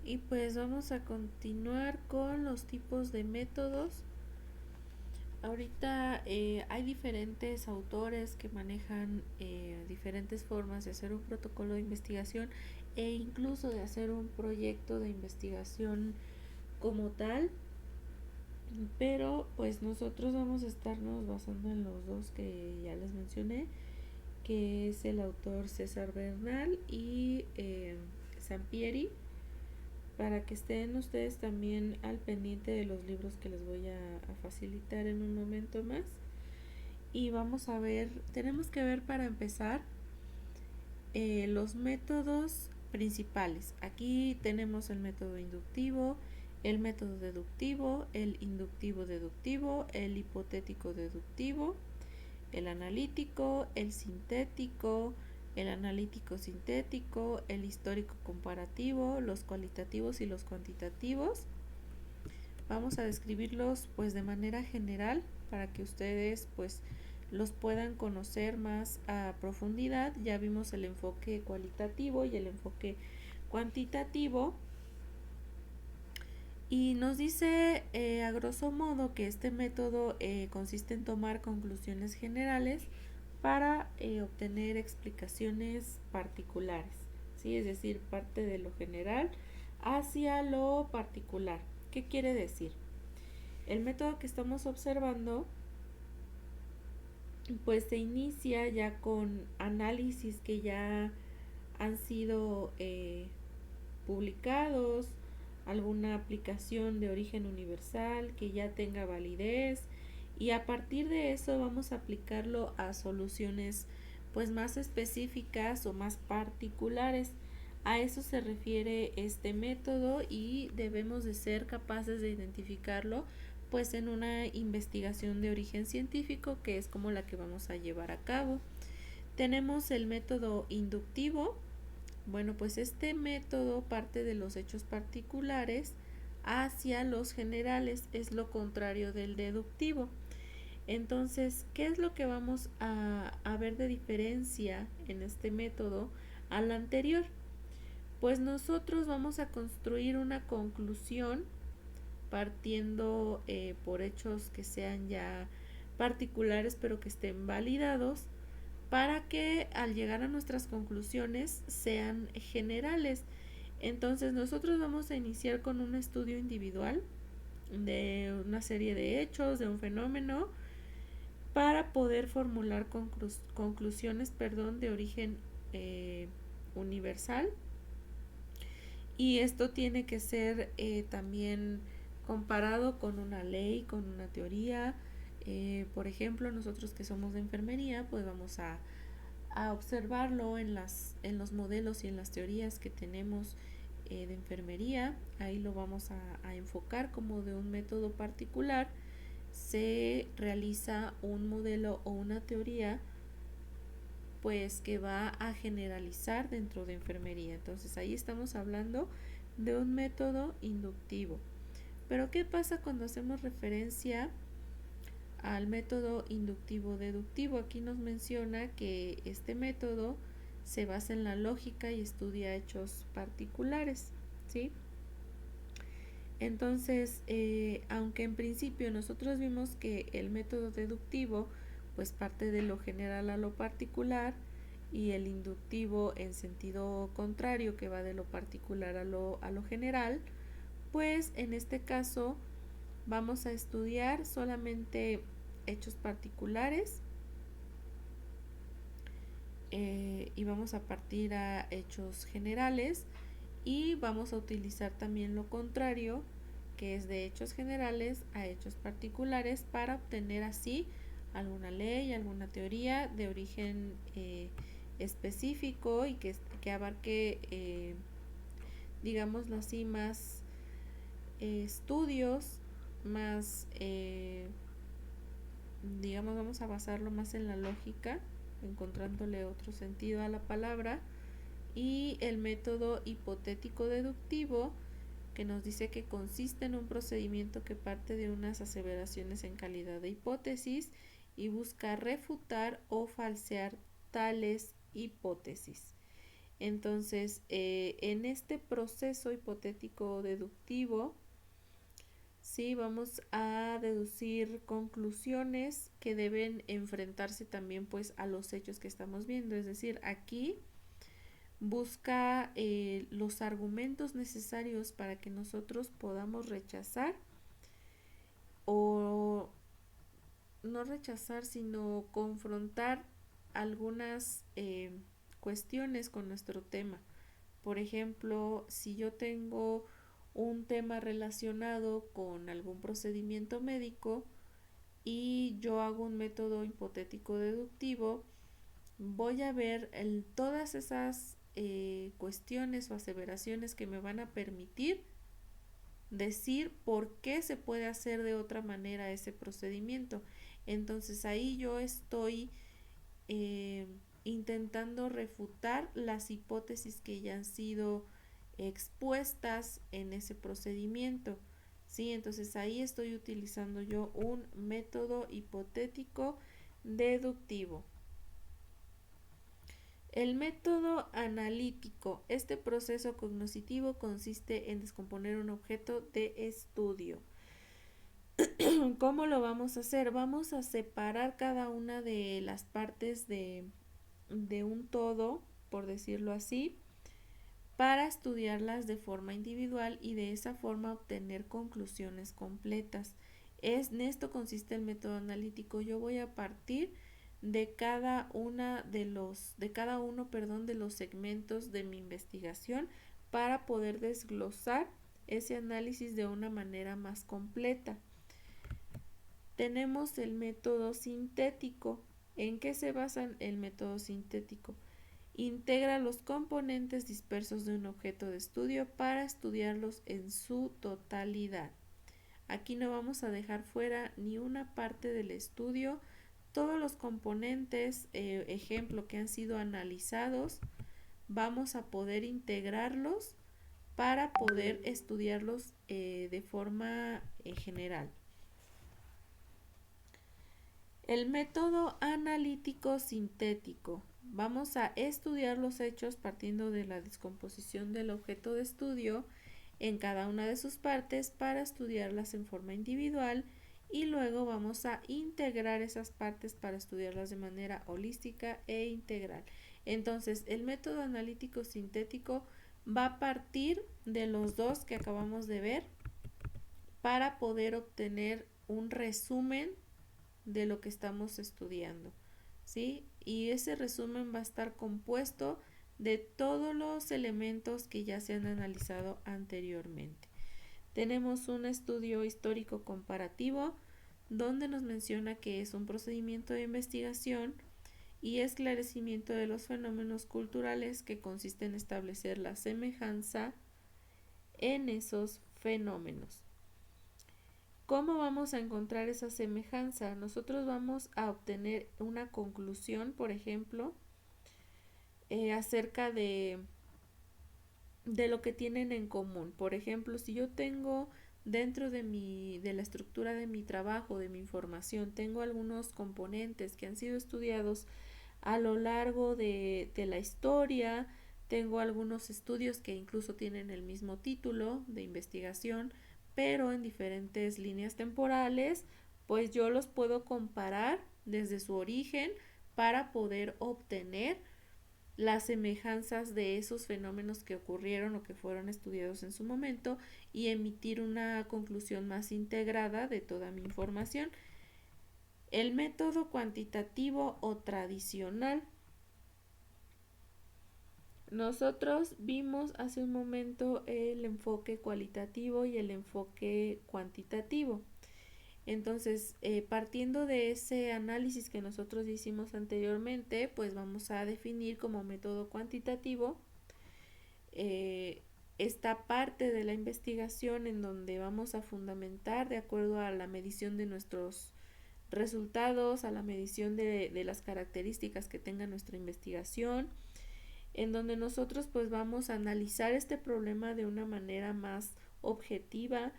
Y pues vamos a continuar con los tipos de métodos. Ahorita hay diferentes autores que manejan diferentes formas de hacer un protocolo de investigación e incluso de hacer un proyecto de investigación como tal, pero pues nosotros vamos a estarnos basando en los dos que ya les mencioné, que es el autor César Bernal y Sampieri, para que estén ustedes también al pendiente de los libros que les voy a facilitar en un momento más. Y vamos a ver, tenemos que ver para empezar los métodos principales. Aquí tenemos el método inductivo, el método deductivo, el inductivo deductivo, el hipotético deductivo, el analítico, el sintético, el analítico sintético, el histórico comparativo, los cualitativos y los cuantitativos. Vamos a describirlos pues de manera general para que ustedes pues los puedan conocer más a profundidad. Ya vimos el enfoque cualitativo y el enfoque cuantitativo. Y nos dice a grosso modo que este método consiste en tomar conclusiones generales para obtener explicaciones particulares, ¿sí? Es decir, parte de lo general hacia lo particular. ¿Qué quiere decir? El método que estamos observando pues se inicia ya con análisis que ya han sido publicados, alguna aplicación de origen universal que ya tenga validez, y a partir de eso vamos a aplicarlo a soluciones pues más específicas o más particulares. A eso se refiere este método y debemos de ser capaces de identificarlo pues en una investigación de origen científico, que es como la que vamos a llevar a cabo. Tenemos el método inductivo. Bueno, pues este método parte de los hechos particulares hacia los generales, es lo contrario del deductivo. Entonces, ¿qué es lo que vamos a ver de diferencia en este método al anterior? Pues nosotros vamos a construir una conclusión partiendo por hechos que sean ya particulares pero que estén validados, para que al llegar a nuestras conclusiones sean generales. Entonces nosotros vamos a iniciar con un estudio individual de una serie de hechos, de un fenómeno, para poder formular conclusiones, de origen universal. Y esto tiene que ser también comparado con una ley, con una teoría. Por ejemplo, nosotros que somos de enfermería, pues vamos a observarlo en los modelos y en las teorías que tenemos de enfermería. Ahí lo vamos a enfocar como de un método particular. Se realiza un modelo o una teoría pues que va a generalizar dentro de enfermería. Entonces ahí estamos hablando de un método inductivo. Pero ¿qué pasa cuando hacemos referencia al método inductivo deductivo? Aquí nos menciona que este método se basa en la lógica y estudia hechos particulares, ¿sí? Entonces, aunque en principio nosotros vimos que el método deductivo pues parte de lo general a lo particular, y el inductivo en sentido contrario, que va de lo particular a lo general, pues en este caso vamos a estudiar solamente hechos particulares y vamos a partir a hechos generales, y vamos a utilizar también lo contrario, que es de hechos generales a hechos particulares, para obtener así alguna ley, alguna teoría de origen específico y que abarque, digámoslo así, más estudios, más, digamos, vamos a basarlo más en la lógica, encontrándole otro sentido a la palabra. Y el método hipotético deductivo, que nos dice que consiste en un procedimiento que parte de unas aseveraciones en calidad de hipótesis y busca refutar o falsear tales hipótesis. Entonces, en este proceso hipotético deductivo, sí, vamos a deducir conclusiones que deben enfrentarse también pues a los hechos que estamos viendo. Es decir, aquí busca los argumentos necesarios para que nosotros podamos rechazar o no rechazar, sino confrontar algunas cuestiones con nuestro tema. Por ejemplo, si yo tengo un tema relacionado con algún procedimiento médico y yo hago un método hipotético deductivo, voy a ver todas esas cuestiones o aseveraciones que me van a permitir decir por qué se puede hacer de otra manera ese procedimiento. Entonces ahí yo estoy eh, intentando refutar las hipótesis que ya han sido expuestas en ese procedimiento. ¿Sí? Entonces ahí estoy utilizando yo un método hipotético deductivo. El método analítico. Este proceso cognitivo consiste en descomponer un objeto de estudio. ¿Cómo lo vamos a hacer? Vamos a separar cada una de las partes de un todo, por decirlo así, para estudiarlas de forma individual y de esa forma obtener conclusiones completas. En esto consiste el método analítico. Yo voy a partir de cada uno de los segmentos de mi investigación para poder desglosar ese análisis de una manera más completa. Tenemos el método sintético. ¿En qué se basa el método sintético? Integra los componentes dispersos de un objeto de estudio para estudiarlos en su totalidad. Aquí no vamos a dejar fuera ni una parte del estudio. Todos los componentes, ejemplo, que han sido analizados, vamos a poder integrarlos para poder estudiarlos de forma general. El método analítico sintético. Vamos a estudiar los hechos partiendo de la descomposición del objeto de estudio en cada una de sus partes para estudiarlas en forma individual y luego vamos a integrar esas partes para estudiarlas de manera holística e integral. Entonces, el método analítico sintético va a partir de los dos que acabamos de ver para poder obtener un resumen de lo que estamos estudiando, ¿sí? Y ese resumen va a estar compuesto de todos los elementos que ya se han analizado anteriormente. Tenemos un estudio histórico comparativo donde nos menciona que es un procedimiento de investigación y esclarecimiento de los fenómenos culturales que consiste en establecer la semejanza en esos fenómenos. ¿Cómo vamos a encontrar esa semejanza? Nosotros vamos a obtener una conclusión, por ejemplo, acerca de lo que tienen en común. Por ejemplo, si yo tengo dentro de la estructura de mi trabajo, de mi información, tengo algunos componentes que han sido estudiados a lo largo de la historia, tengo algunos estudios que incluso tienen el mismo título de investigación, pero en diferentes líneas temporales, pues yo los puedo comparar desde su origen para poder obtener las semejanzas de esos fenómenos que ocurrieron o que fueron estudiados en su momento y emitir una conclusión más integrada de toda mi información. El método cuantitativo o tradicional. Nosotros vimos hace un momento el enfoque cualitativo y el enfoque cuantitativo. Entonces, partiendo de ese análisis que nosotros hicimos anteriormente, pues vamos a definir como método cuantitativo esta parte de la investigación en donde vamos a fundamentar de acuerdo a la medición de nuestros resultados, a la medición de las características que tenga nuestra investigación, en donde nosotros pues vamos a analizar este problema de una manera más objetiva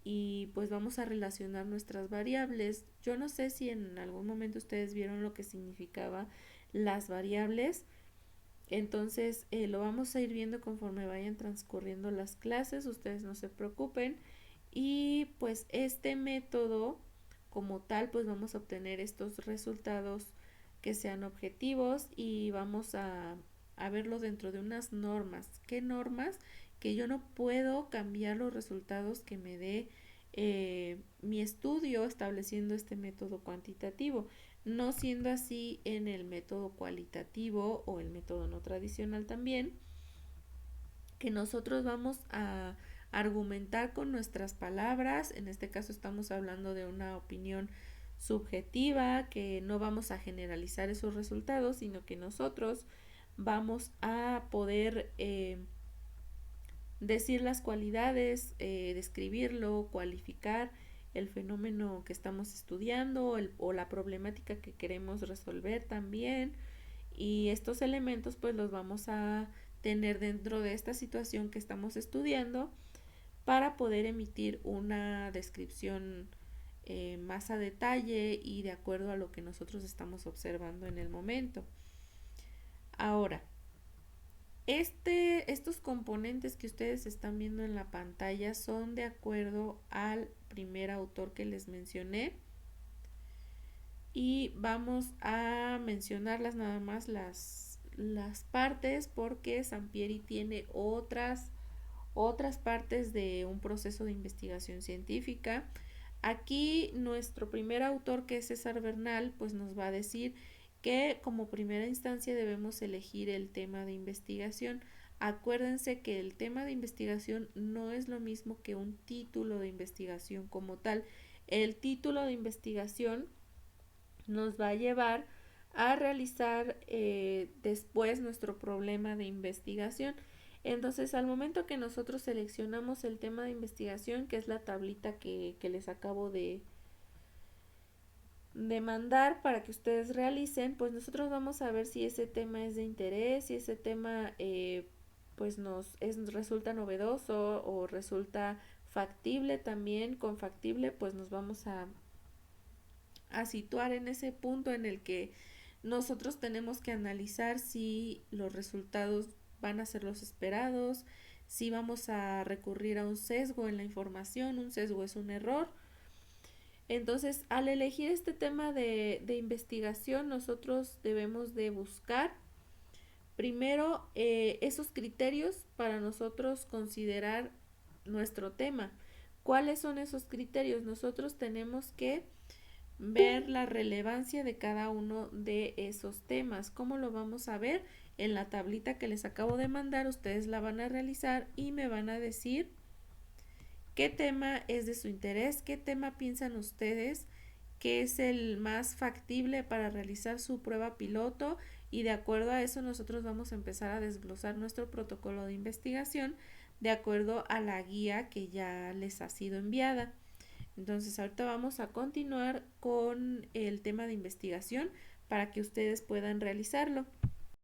y pues vamos a relacionar nuestras variables. Yo no sé si en algún momento ustedes vieron lo que significaba las variables. Entonces lo vamos a ir viendo conforme vayan transcurriendo las clases, ustedes no se preocupen. Y pues este método como tal, pues vamos a obtener estos resultados que sean objetivos y vamos a verlo dentro de unas normas. ¿Qué normas? Que yo no puedo cambiar los resultados que me dé mi estudio estableciendo este método cuantitativo, no siendo así en el método cualitativo o el método no tradicional también, que nosotros vamos a argumentar con nuestras palabras. En este caso estamos hablando de una opinión subjetiva, que no vamos a generalizar esos resultados, sino que nosotros vamos a poder decir las cualidades, describirlo, cualificar el fenómeno que estamos estudiando o la problemática que queremos resolver también. Y estos elementos pues los vamos a tener dentro de esta situación que estamos estudiando para poder emitir una descripción más a detalle y de acuerdo a lo que nosotros estamos observando en el momento. Ahora, estos componentes que ustedes están viendo en la pantalla son de acuerdo al primer autor que les mencioné y vamos a mencionarlas nada más las partes porque Sampieri tiene otras partes de un proceso de investigación científica. Aquí nuestro primer autor, que es César Bernal, pues nos va a decir que como primera instancia debemos elegir el tema de investigación. Acuérdense que el tema de investigación no es lo mismo que un título de investigación como tal. El título de investigación nos va a llevar a realizar después nuestro problema de investigación. Entonces, al momento que nosotros seleccionamos el tema de investigación, que es la tablita que les acabo de mandar para que ustedes realicen, pues nosotros vamos a ver si ese tema es de interés, si ese tema pues resulta novedoso o resulta factible también. Con factible pues nos vamos a situar en ese punto en el que nosotros tenemos que analizar si los resultados van a ser los esperados, si vamos a recurrir a un sesgo en la información. Un sesgo es un error. Entonces, al elegir este tema de investigación, nosotros debemos de buscar primero esos criterios para nosotros considerar nuestro tema. ¿Cuáles son esos criterios? Nosotros tenemos que ver la relevancia de cada uno de esos temas. ¿Cómo lo vamos a ver? En la tablita que les acabo de mandar, ustedes la van a realizar y me van a decir qué tema es de su interés, qué tema piensan ustedes que es el más factible para realizar su prueba piloto, y de acuerdo a eso nosotros vamos a empezar a desglosar nuestro protocolo de investigación de acuerdo a la guía que ya les ha sido enviada. Entonces ahorita vamos a continuar con el tema de investigación para que ustedes puedan realizarlo.